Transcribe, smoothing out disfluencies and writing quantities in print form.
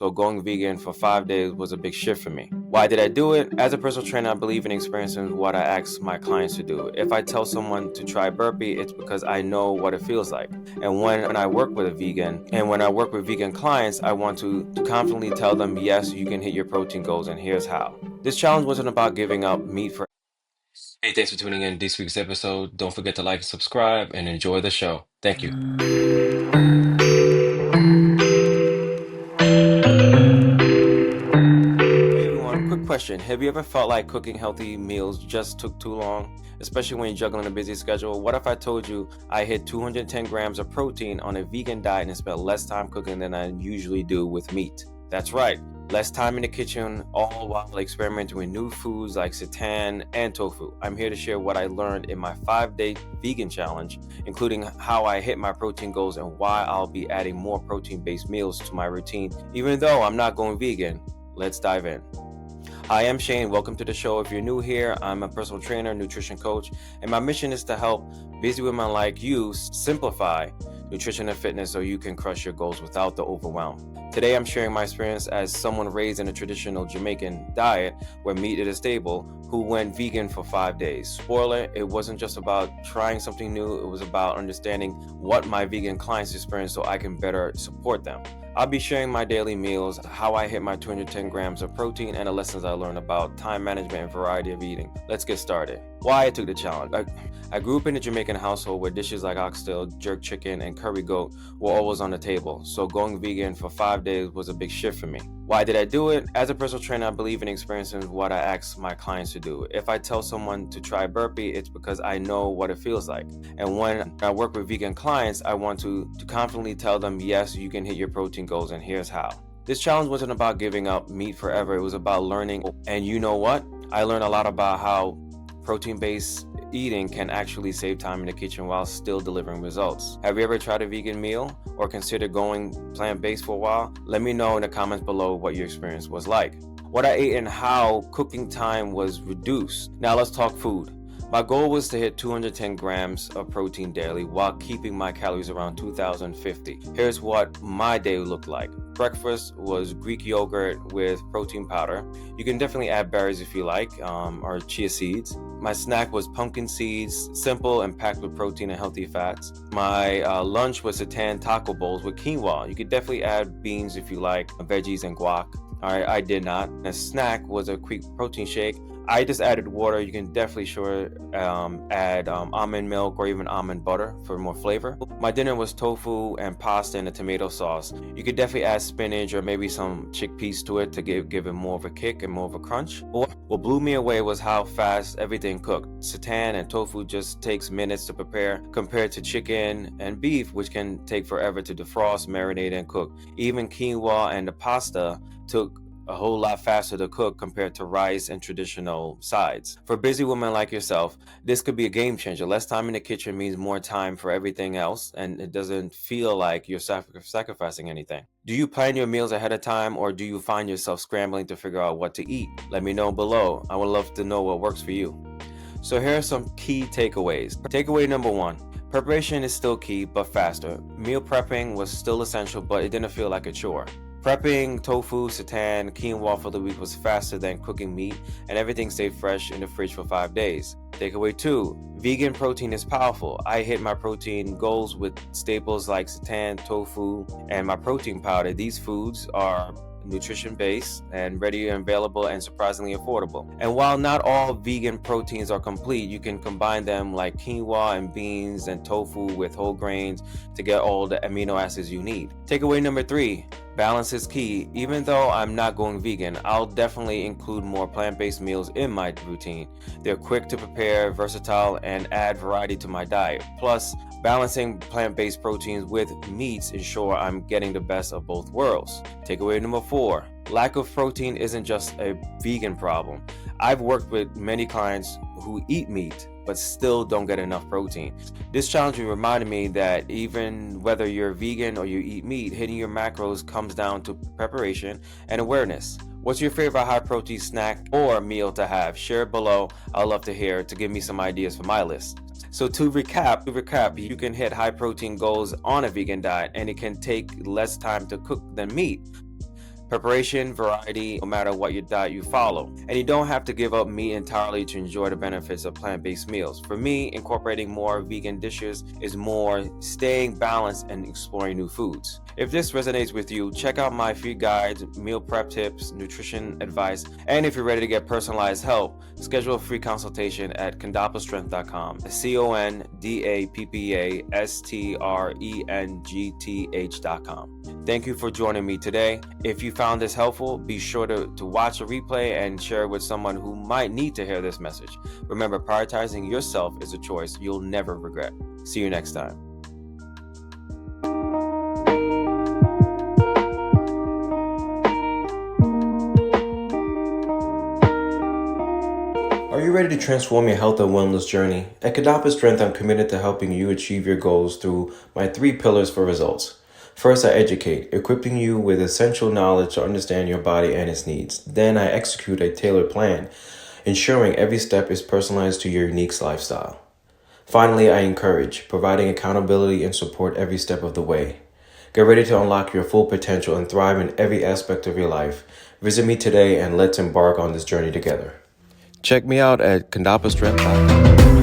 So going vegan for 5 days was a big shift for me. Why did I do it? As a personal trainer, I believe in experiencing what I ask my clients to do. If I tell someone to try burpee, it's because I know what it feels like. And when I work with a vegan and when I work with vegan clients, I want to confidently tell them, yes, you can hit your protein goals, and here's how. This challenge wasn't about giving up meat for. Hey, thanks for tuning in to this week's episode. Don't forget to like and subscribe and enjoy the show. Thank you. Hey everyone, quick question. Have you ever felt like cooking healthy meals just took too long? Especially when you're juggling a busy schedule? What if I told you I hit 210 grams of protein on a vegan diet and spent less time cooking than I usually do with meat? That's right, less time in the kitchen, all while experimenting with new foods like seitan and tofu. I'm here to share what I learned in my 5-day vegan challenge, including how I hit my protein goals and why I'll be adding more protein-based meals to my routine, even though I'm not going vegan. Let's dive in. Hi, I'm Shane. Welcome to the show. If you're new here, I'm a personal trainer, nutrition coach, and my mission is to help busy women like you simplify nutrition and fitness so you can crush your goals without the overwhelm. Today, I'm sharing my experience as someone raised in a traditional Jamaican diet where meat is a staple, who went vegan for 5 days. Spoiler, it wasn't just about trying something new, it was about understanding what my vegan clients experience so I can better support them. I'll be sharing my daily meals, how I hit my 210 grams of protein, and the lessons I learned about time management and variety of eating. Let's get started. Why I took the challenge. I grew up in a Jamaican household where dishes like oxtail, jerk chicken, and curry goat were always on the table, so going vegan for 5 days was a big shift for me. Why did I do it? As a personal trainer, I believe in experiencing what I ask my clients to do. If I tell someone to try burpee, it's because I know what it feels like. And when I work with vegan clients, I want to confidently tell them, yes, you can hit your protein goals, and here's how. This challenge wasn't about giving up meat forever. It was about learning. And you know what? I learned a lot about how protein-based eating can actually save time in the kitchen while still delivering results. Have you ever tried a vegan meal or considered going plant-based for a while? Let me know in the comments below what your experience was like, what I ate, and how cooking time was reduced. Now let's talk food. My goal was to hit 210 grams of protein daily while keeping my calories around 2,050. Here's what my day looked like. Breakfast was Greek yogurt with protein powder. You can definitely add berries if you like, or chia seeds. My snack was pumpkin seeds, simple and packed with protein and healthy fats. My lunch was seitan taco bowls with quinoa. You could definitely add beans if you like, veggies and guac. All right, I did not. A snack was a quick protein shake. I just added water. You can definitely add almond milk or even almond butter for more flavor. My dinner was tofu and pasta and a tomato sauce. You could definitely add spinach or maybe some chickpeas to it to give it more of a kick and more of a crunch. What blew me away was how fast everything cooked. Seitan and tofu just takes minutes to prepare compared to chicken and beef, which can take forever to defrost, marinate, and cook. Even quinoa and the pasta took a whole lot faster to cook compared to rice and traditional sides. For busy women like yourself, this could be a game changer. Less time in the kitchen means more time for everything else, and it doesn't feel like you're sacrificing anything. Do you plan your meals ahead of time, or do you find yourself scrambling to figure out what to eat? Let me know below. I would love to know what works for you. So here are some key takeaways. Takeaway number 1. Preparation is still key, but faster. Meal prepping was still essential, but it didn't feel like a chore. Prepping tofu, seitan, quinoa for the week was faster than cooking meat, and everything stayed fresh in the fridge for 5 days. Takeaway 2. Vegan protein is powerful. I hit my protein goals with staples like seitan, tofu, and my protein powder. These foods are nutrition based and ready and available and surprisingly affordable. And while not all vegan proteins are complete, you can combine them like quinoa and beans and tofu with whole grains to get all the amino acids you need. Takeaway number 3. Balance is key. Even though I'm not going vegan, I'll definitely include more plant-based meals in my routine. They're quick to prepare, versatile, and add variety to my diet. Plus, balancing plant-based proteins with meats ensure I'm getting the best of both worlds. Takeaway number 4. Lack of protein isn't just a vegan problem. I've worked with many clients who eat meat but still don't get enough protein. This challenge reminded me that even whether you're vegan or you eat meat, hitting your macros comes down to preparation and awareness. What's your favorite high protein snack or meal to have? Share it below. I'd love to hear to give me some ideas for my list. So to recap, you can hit high protein goals on a vegan diet, and it can take less time to cook than meat. preparation, variety, no matter what your diet you follow. And you don't have to give up meat entirely to enjoy the benefits of plant-based meals. For me, incorporating more vegan dishes is more staying balanced and exploring new foods. If this resonates with you, check out my free guides, meal prep tips, nutrition advice, and if you're ready to get personalized help, schedule a free consultation at CondapaStrength.com. CondapaStrength.com. Thank you for joining me today. If you found this helpful, be sure to watch a replay and share it with someone who might need to hear this message. Remember, prioritizing yourself is a choice you'll never regret. See you next time. Are you ready to transform your health and wellness journey? At Cadapa Strength, I'm committed to helping you achieve your goals through my 3 pillars for results. First, I educate, equipping you with essential knowledge to understand your body and its needs. Then I execute a tailored plan, ensuring every step is personalized to your unique lifestyle. Finally, I encourage, providing accountability and support every step of the way. Get ready to unlock your full potential and thrive in every aspect of your life. Visit me today and let's embark on this journey together. Check me out at CondapaStrength.com.